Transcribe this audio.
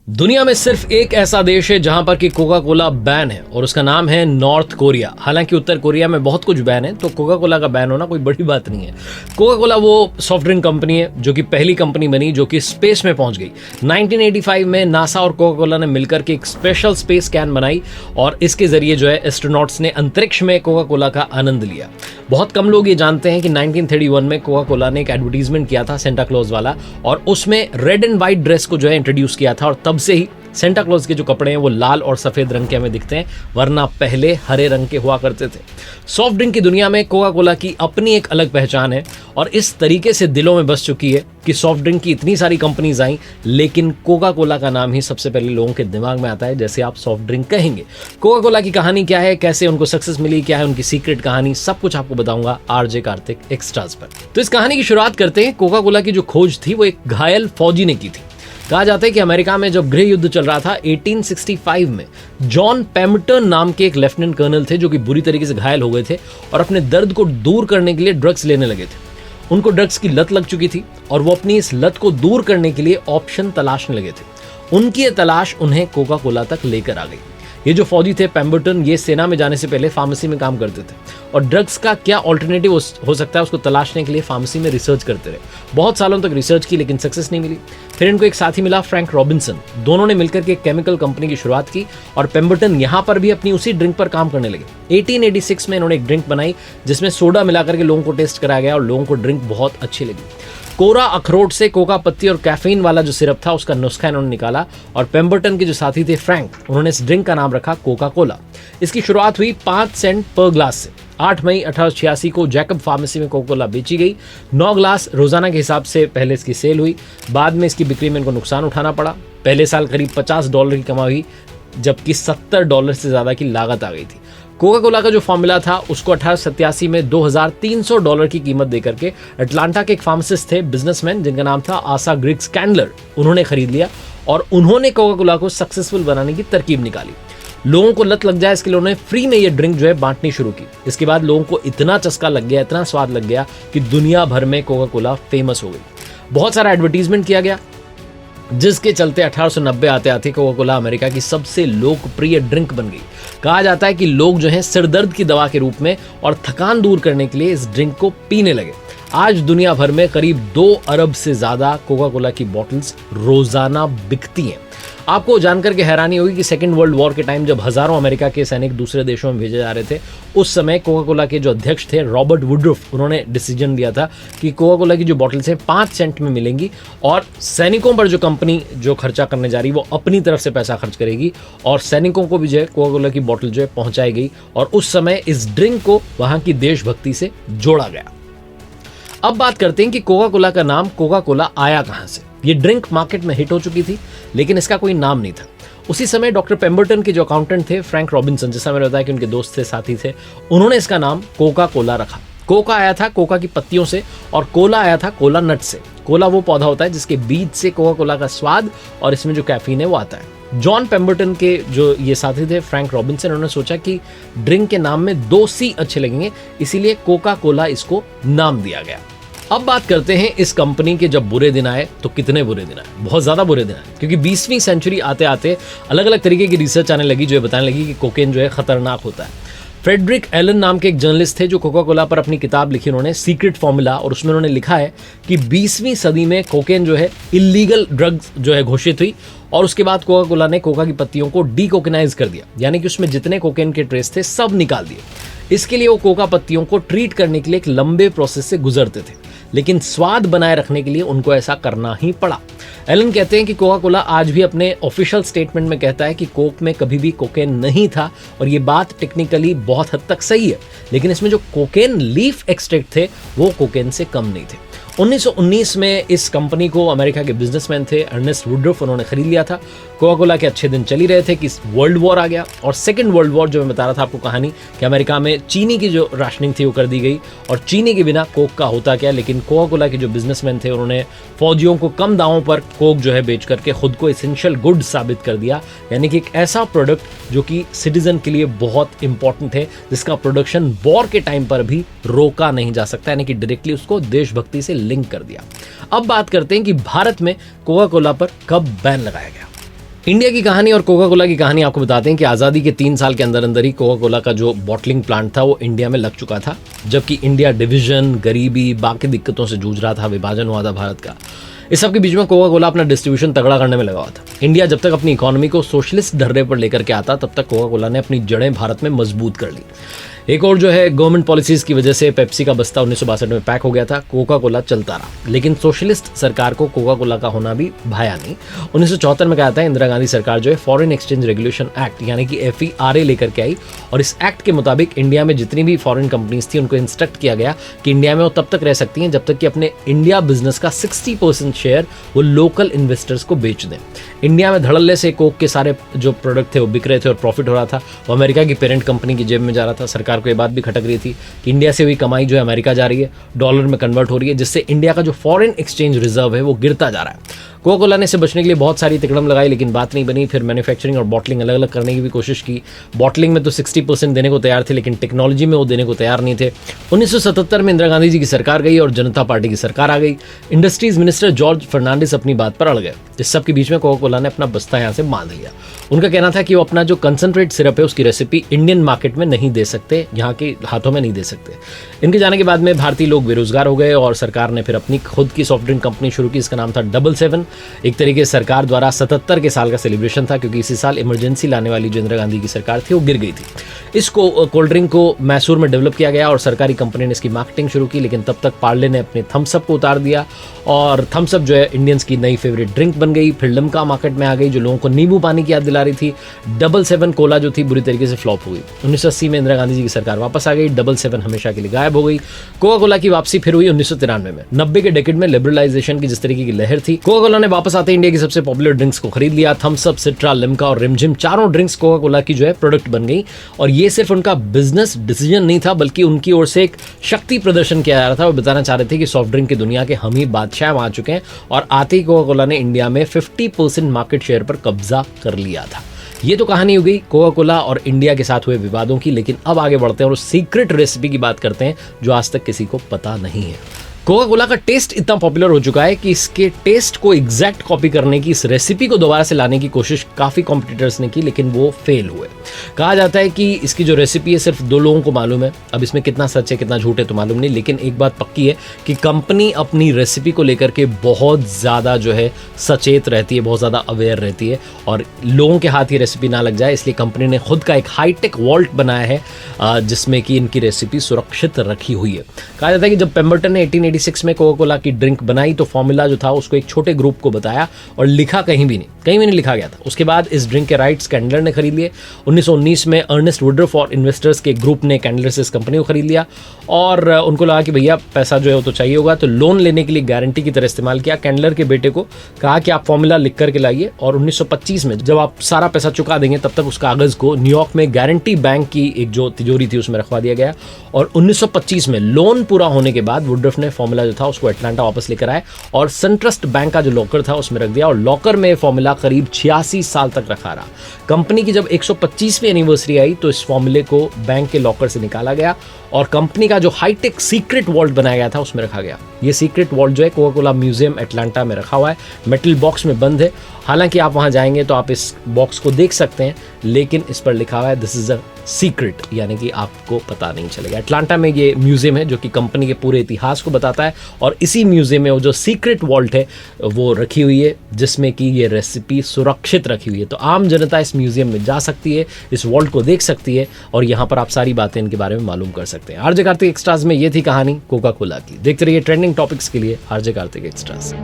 दुनिया में सिर्फ एक ऐसा देश है जहां पर कि कोका कोला बैन है और उसका नाम है नॉर्थ कोरिया। हालांकि उत्तर कोरिया में बहुत कुछ बैन है, तो कोका कोला का बैन होना कोई बड़ी बात नहीं है। कोका कोला वो सॉफ्ट ड्रिंक कंपनी है जो कि पहली कंपनी बनी जो कि स्पेस में पहुंच गई। 1985 में नासा और कोका कोला ने मिलकर के एक स्पेशल स्पेस कैन बनाई और इसके जरिए जो है एस्ट्रोनॉट्स ने अंतरिक्ष में कोका कोला का आनंद लिया। बहुत कम लोग ये जानते हैं कि 1931 में कोका कोला ने एक एडवर्टीजमेंट किया था सेंटा क्लॉज वाला, और उसमें रेड एंड व्हाइट ड्रेस को जो है इंट्रोड्यूस किया था, और तब से ही सेंटा क्लॉज के जो कपड़े हैं वो लाल और सफेद रंग के हमें दिखते हैं, वरना पहले हरे रंग के हुआ करते थे। सॉफ्ट ड्रिंक की दुनिया में कोका कोला की अपनी एक अलग पहचान है और इस तरीके से दिलों में बस चुकी है कि सॉफ्ट ड्रिंक की इतनी सारी कंपनीज आई, लेकिन कोका कोला का नाम ही सबसे पहले लोगों के दिमाग में आता है जैसे आप सॉफ्ट ड्रिंक कहेंगे। कोका कोला की कहानी क्या है, कैसे उनको सक्सेस मिली, क्या है उनकी सीक्रेट कहानी, सब कुछ आपको बताऊंगा आरजे कार्तिक एक्स्ट्राज पर। तो इस कहानी की शुरुआत करते हैं। कोका कोला की जो खोज थी वो एक घायल फौजी ने की थी। कहा जाता है कि अमेरिका में जब गृह युद्ध चल रहा था 1865 में, जॉन पेम्बटन नाम के एक लेफ्टिनेंट कर्नल थे जो कि बुरी तरीके से घायल हो गए थे और अपने दर्द को दूर करने के लिए ड्रग्स लेने लगे थे। उनको ड्रग्स की लत लग चुकी थी और वो अपनी इस लत को दूर करने के लिए ऑप्शन तलाशने लगे थे। उनकी ये तलाश उन्हें कोका कोला तक लेकर आ गई। ये जो फौजी थे पेम्बटन, ये सेना में जाने से पहले फार्मेसी में काम करते थे और ड्रग्स का क्या ऑल्टरनेटिव हो सकता है उसको तलाशने के लिए फार्मेसी में रिसर्च करते रहे। बहुत सालों तक रिसर्च की लेकिन सक्सेस नहीं मिली। फिर इनको एक साथी मिला, फ्रैंक रॉबिन्सन। दोनों ने मिलकर के एक केमिकल कंपनी की शुरुआत की और पेम्बटन यहाँ पर भी अपनी उसी ड्रिंक पर काम करने लगे। 1886 में इन्होंने एक ड्रिंक बनाई जिसमें सोडा मिलाकर के लोगों को टेस्ट कराया गया और लोगों को ड्रिंक बहुत अच्छी लगी। कोरा अखरोट से कोका पत्ती और कैफीन वाला जो सिरप था उसका नुस्खा इन्होंने निकाला और पेम्बटन के जो साथी थे फ्रैंक, उन्होंने इस ड्रिंक का नाम रखा कोका कोला। इसकी शुरुआत हुई 5 सेंट पर ग्लास से। 8 मई 1886 को जैकब फार्मेसी में कोका कोला बेची गई। 9 ग्लास रोजाना के हिसाब से पहले इसकी सेल हुई। बाद में इसकी बिक्री में इनको नुकसान उठाना पड़ा। पहले साल करीब $50 की कमाई हुई, जबकि $70 से ज्यादा की लागत आ गई थी। कोका कोला का जो फॉर्मूला था उसको 1887 में $2300 की कीमत देकर के अटलांटा के एक फार्मासिस्ट थे, बिजनेसमैन जिनका नाम था आसा ग्रिग्स कैंडलर, उन्होंने खरीद लिया और उन्होंने कोका कोला को सक्सेसफुल बनाने की तरकीब निकाली। लोगों को लत लग जाए इसके लिए उन्होंने फ्री में ये ड्रिंक जो है बांटनी शुरू की। इसके बाद लोगों को इतना चस्का लग गया, इतना स्वाद लग गया कि दुनिया भर में कोका कोला फेमस हो गई। बहुत सारा एडवर्टीजमेंट किया गया जिसके चलते 1890 आते आते कोका कोला अमेरिका की सबसे लोकप्रिय ड्रिंक बन गई। कहा जाता है कि लोग जो हैं सिरदर्द की दवा के रूप में और थकान दूर करने के लिए इस ड्रिंक को पीने लगे। आज दुनिया भर में करीब 2 अरब से ज्यादा कोका कोला की बॉटल्स रोजाना बिकती हैं। आपको जानकर के हैरानी होगी कि सेकेंड वर्ल्ड वॉर के टाइम जब हजारों अमेरिका के सैनिक दूसरे देशों में भेजे जा रहे थे, उस समय कोका कोला के जो अध्यक्ष थे रॉबर्ट वुडरूफ, उन्होंने डिसीजन लिया था कि कोका कोला की जो बॉटल्स हैं 5 सेंट में मिलेंगी और सैनिकों पर जो कंपनी जो खर्चा करने जा रही वो अपनी तरफ से पैसा खर्च करेगी और सैनिकों को भी जो है कोका कोला की बॉटल जो है पहुंचाई गई और उस समय इस ड्रिंक को वहां की देशभक्ति से जोड़ा गया। अब बात करते हैं कि कोका कोला का नाम कोका कोला आया कहां से। ये ड्रिंक मार्केट में हिट हो चुकी थी लेकिन इसका कोई नाम नहीं था। उसी समय डॉक्टर पेम्बटन के जो अकाउंटेंट थे फ्रैंक रॉबिन्सन, जैसा मैंने बताया कि उनके दोस्त थे, साथी थे, उन्होंने इसका नाम कोका कोला रखा। कोका आया था कोका की पत्तियों से और कोला आया था कोला नट से। कोला वो पौधा होता है जिसके बीज से कोका कोला का स्वाद और इसमें जो कैफीन है वो आता है। जॉन पेम्बटन के जो ये साथी थे फ्रैंक रॉबिन्सन, उन्होंने सोचा कि ड्रिंक के नाम में 2 C अच्छे लगेंगे, इसीलिए कोका कोला इसको नाम दिया गया। अब बात करते हैं इस कंपनी के जब बुरे दिन आए तो कितने बुरे दिन आए, बहुत ज्यादा बुरे दिन आए, क्योंकि 20वीं सेंचुरी आते आते अलग अलग तरीके की रिसर्च आने लगी जो बताने लगी कि कोकेन जो है खतरनाक होता है। फ्रेडरिक एलन नाम के एक जर्नलिस्ट थे जो कोका कोला पर अपनी किताब लिखी उन्होंने, सीक्रेट फॉर्मूला, और उसमें उन्होंने लिखा है कि 20वीं सदी में कोकेन जो है इलीगल ड्रग्स जो है घोषित हुई और उसके बाद कोका कोला ने कोका की पत्तियों को डीकोकेनाइज कर दिया, यानी कि उसमें जितने कोकेन के ट्रेस थे सब निकाल दिए। इसके लिए वो कोका पत्तियों को ट्रीट करने के लिए एक लंबे प्रोसेस से गुजरते थे, लेकिन स्वाद बनाए रखने के लिए उनको ऐसा करना ही पड़ा। एलन कहते हैं कि कोका कोला आज भी अपने ऑफिशियल स्टेटमेंट में कहता है कि कोक में कभी भी कोकेन नहीं था और ये बात टेक्निकली बहुत हद तक सही है, लेकिन इसमें जो कोकेन लीफ एक्सट्रैक्ट थे वो कोकेन से कम नहीं थे। 1919 में इस कंपनी को अमेरिका के बिजनेसमैन थे अर्नेस्ट वुडरूफ, उन्होंने खरीद लिया था। कोका कोला के अच्छे दिन चल ही रहे थे कि वर्ल्ड वॉर आ गया और सेकंड वर्ल्ड वॉर जो मैं बता रहा था आपको कहानी कि अमेरिका में चीनी की जो राशनिंग थी वो कर दी गई और चीनी के बिना कोक का होता क्या, लेकिन कोका कोला के जो बिजनेसमैन थे उन्होंने फौजियों को कम दामों पर कोक जो है बेच करके खुद को एसेंशियल गुड साबित कर दिया, यानी कि एक ऐसा प्रोडक्ट जो कि सिटीजन के लिए बहुत इंपॉर्टेंट है, जिसका प्रोडक्शन वॉर के टाइम पर भी रोका नहीं जा सकता, यानी कि डायरेक्टली उसको देशभक्ति से लिंक कर दिया। अब बात करते हैं कि भारत में कोका कोला पर कब बैन लगाया गया। इंडिया की कहानी और कोका कोला की कहानी आपको बताते हैं कि आज़ादी के 3 साल के अंदर अंदर ही कोका कोला का जो बॉटलिंग प्लांट था वो इंडिया में लग चुका था, जबकि इंडिया डिवीजन, गरीबी, बाकी दिक्कतों से जूझ रहा था, विभाजन हुआ था भारत का। इस सब के बीच में कोका कोला अपना डिस्ट्रीब्यूशन तगड़ा करने में लगा हुआ था। इंडिया जब तक अपनी इकोनॉमी को सोशलिस्ट ढर्रे पर लेकर के आता, तब तक कोका कोला ने अपनी जड़ें भारत में मजबूत कर ली। एक और जो है गवर्नमेंट पॉलिसीज की वजह से पेप्सी का बस्ता 1962 में पैक हो गया था, कोका कोला चलता रहा, लेकिन सोशलिस्ट सरकार को कोका कोला का होना भी भाया नहीं। 1974 में कहा था इंदिरा गांधी सरकार जो है फॉरेन एक्सचेंज रेगुलेशन एक्ट यानी कि FERA लेकर के आई, और इस एक्ट के मुताबिक इंडिया में जितनी भी फॉरेन कंपनीज थी उनको इंस्ट्रक्ट किया गया कि इंडिया में वो तब तक रह सकती हैं जब तक कि अपने इंडिया बिजनेस का 60% शेयर वो लोकल इन्वेस्टर्स को बेच दें। इंडिया में धड़ल्ले से कोक के सारे जो प्रोडक्ट थे वो बिक रहे थे और प्रॉफिट हो रहा था, वो अमेरिका की पेरेंट कंपनी की जेब में जा रहा था। सरकार को ये बात भी खटक रही थी कि इंडिया से हुई कमाई जो है अमेरिका जा रही है, डॉलर में कन्वर्ट हो रही है, जिससे इंडिया का जो फॉरेन एक्सचेंज रिजर्व है वो गिरता जा रहा है। कोका कोला ने इसे बचने के लिए बहुत सारी तिकड़म लगाई, लेकिन बात नहीं बनी। फिर मैन्युफैक्चरिंग और बॉटलिंग अलग अलग करने की भी कोशिश की। बॉटलिंग में तो 60% देने को तैयार थे, लेकिन टेक्नोलॉजी में वो देने को तैयार नहीं थे। 1977 में इंदिरा गांधी जी की सरकार गई और जनता पार्टी की सरकार आ गई। इंडस्ट्रीज मिनिस्टर जॉर्ज फर्नांडिस अपनी बात पर अड़ गए। इस सब के बीच में कोका कोला ने अपना बस्ता यहाँ से बांध लिया। उनका कहना था कि वो अपना जो कंसंट्रेट सिरप है उसकी रेसिपी इंडियन मार्केट में नहीं दे सकते, यहाँ के हाथों में नहीं दे सकते। इनके जाने के बाद में भारतीय लोग बेरोजगार हो गए और सरकार ने फिर अपनी खुद की सॉफ्ट ड्रिंक कंपनी शुरू की। इसका नाम था 77। एक तरीके से सरकार द्वारा 77 के साल का सेलिब्रेशन था, क्योंकि इसी साल इमरजेंसी लाने वाली जो इंदिरा गांधी की सरकार थी वो गिर गई थी। इस कोल्ड ड्रिंक को मैसूर में डेवलप किया गया और सरकारी कंपनी ने इसकी मार्केटिंग शुरू की, लेकिन तब तक पार्ले ने अपने थम्स अप को उतार दिया और थम्स अप जो है इंडियंस की नई फेवरेट ड्रिंक बन गई। फिर लिम्का मार्केट में आ गई जो लोगों को नींबू पानी की याद दिला रही थी। 77 कोला जो थी बुरी तरीके से फ्लॉप हो गई। 1980 में इंदिरा गांधी जी की सरकार वापस आ गई। 77 हमेशा के लिए गायब हो गई। कोका कोला की वापसी फिर हुई 1993 में। 90 के डेकेड में लिबरलाइजेशन की जिस तरीके की लहर थी, कोका कोला ने वापस आते इंडिया की सबसे पॉपुलर ड्रिंक्स को खरीद लिया। थम्स अप, सिट्रा, लिम्का और रिमझिम चारों ड्रिंक्स कोका कोला की जो है प्रोडक्ट बन गई। और ये सिर्फ उनका बिजनेस डिसीजन नहीं था, बल्कि उनकी ओर से एक शक्ति प्रदर्शन किया जा रहा था। वो बताना चाह रहे थे कि सॉफ्ट ड्रिंक की दुनिया के हम ही बादशाह आ चुके हैं, और आते ही कोका कोला ने इंडिया में 50% मार्केट शेयर पर कब्जा कर लिया था। ये तो कहानी हो गई कोका कोला और इंडिया के साथ हुए विवादों की, लेकिन अब आगे बढ़ते हैं और उस सीक्रेट रेसिपी की बात करते हैं जो आज तक किसी को पता नहीं है। कोका कोला का टेस्ट इतना पॉपुलर हो चुका है कि इसके टेस्ट को एग्जैक्ट कॉपी करने की, इस रेसिपी को दोबारा से लाने की कोशिश काफ़ी कॉम्पिटिटर्स ने की, लेकिन वो फेल हुए। कहा जाता है कि इसकी जो रेसिपी है सिर्फ 2 लोगों को मालूम है। अब इसमें कितना सच है कितना झूठ है तो मालूम नहीं, लेकिन एक बात पक्की है कि कंपनी अपनी रेसिपी को लेकर के बहुत ज़्यादा जो है सचेत रहती है, बहुत ज़्यादा अवेयर रहती है, और लोगों के हाथ ये रेसिपी ना लग जाए इसलिए कंपनी ने खुद का एक हाईटेक वॉल्ट बनाया है जिसमें कि इनकी रेसिपी सुरक्षित रखी हुई है। कहा जाता है कि जब पेम्बरटन ने 1886 में कोका कोला की ड्रिंक बनाई तो फॉर्मूला जो था उसको एक छोटे ग्रुप को बताया और लिखा कहीं भी नहीं लिखा गया था। उसके बाद इस ड्रिंक के राइट्स कैंडलर ने खरीद लिए। 1919 में अर्नेस्ट वुडरूफ और इन्वेस्टर्स के ग्रुप ने कैंडलर से इस कंपनी को खरीद लिया और उनको लगा कि भैया पैसा जो है वो तो चाहिए होगा, तो लोन लेने के लिए गारंटी की तरह इस्तेमाल किया। कैंडलर के बेटे को कहा कि आप फॉर्मूला लिख करके लाइए, और 1925 में जब आप सारा पैसा चुका देंगे तब तक उस कागज को न्यूयॉर्क में गारंटी बैंक की एक जो तिजोरी थी उसमें रखवा दिया गया। और 1925 में लोन पूरा होने के बाद वुडरूफ ने फॉर्मूला जो था उसको अटलांटा वापस लेकर आए और सनट्रस्ट बैंक का जो लॉकर था उसमें रख दिया, और लॉकर में फॉर्मूला करीब 86 साल तक रखा रहा। कंपनी की जब 125वीं एनिवर्सरी आई तो इस फॉर्मूले को बैंक के लॉकर से निकाला गया और कंपनी का जो हाईटेक सीक्रेट वॉल्ट बनाया गया था उसमें रखा गया। ये सीक्रेट वॉल्ट जो है कोका कोला म्यूजियम एटलांटा में रखा हुआ है, मेटल बॉक्स में बंद है। हालांकि आप वहां जाएंगे तो आप इस बॉक्स को देख सकते हैं, लेकिन इस पर लिखा हुआ है दिस इज अ सीक्रेट, यानी कि आपको पता नहीं चलेगा। एटलांटा में ये म्यूजियम है जो कि कंपनी के पूरे इतिहास को बताता है, और इसी म्यूजियम में वो जो सीक्रेट वॉल्ट है वो रखी हुई है जिसमें कि ये रेसिपी सुरक्षित रखी हुई है। तो आम जनता इस म्यूजियम में जा सकती है, इस वॉल्ट को देख सकती है और यहाँ पर आप सारी बातें इनके बारे में मालूम कर सकते हैं। आरजे कार्तिक एक्स्ट्राज में ये थी कहानी कोका कोला की। देखते रहिए ट्रेंडिंग टॉपिक्स के लिए आरजे कार्तिक एक्स्ट्राज।